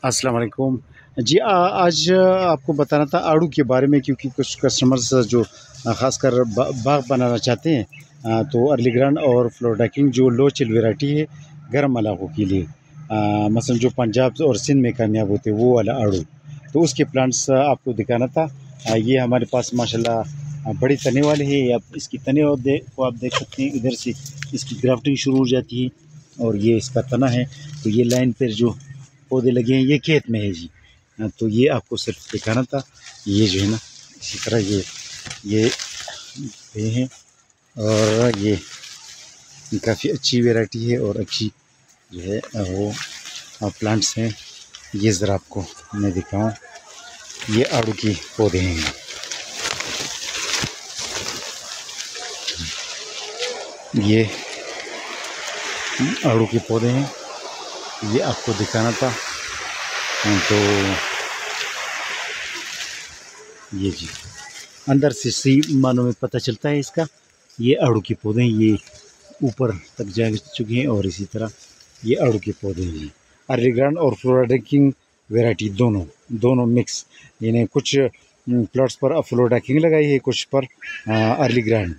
अस्सलाम वालेकुम। जी आज आपको बताना था आड़ू के बारे में, क्योंकि कुछ कस्टमर्स जो ख़ासकर बाग बनाना चाहते हैं, तो अर्ली ग्रांड और फ्लोडाकिंग जो लो चिल वैरायटी है गर्म इलाकों के लिए, मसलन जो पंजाब और सिंध में कामयाब होते हैं वो वाला आड़ू, तो उसके प्लांट्स आपको दिखाना था। ये हमारे पास माशाल्लाह बड़े तने वाले हैं। आप इसकी तने को आप देख सकते हैं, इधर से इसकी ग्राफ्टिंग शुरू हो जाती है और ये इसका तना है। तो ये लाइन पर जो पौधे लगे हैं ये खेत में है जी। तो ये आपको सिर्फ दिखाना था। ये जो है ना, इसी तरह ये हैं और ये काफ़ी अच्छी वैरायटी है और अच्छी जो है वो प्लांट्स हैं। ये ज़रा आपको मैं दिखाऊं, ये आड़ू के पौधे हैं। ये आड़ू के पौधे हैं, ये आपको दिखाना था। तो ये जी अंदर से सही मानों में पता चलता है इसका। ये आड़ू के पौधे हैं, ये ऊपर तक जा चुके हैं और इसी तरह ये आड़ू के पौधे हैं जी। अर्ली ग्रांड और फ्लोडाकिंग वैरायटी दोनों मिक्स, यानी कुछ प्लॉट्स पर फ्लोडाकिंग लगाई है, कुछ पर अर्ली ग्रांड।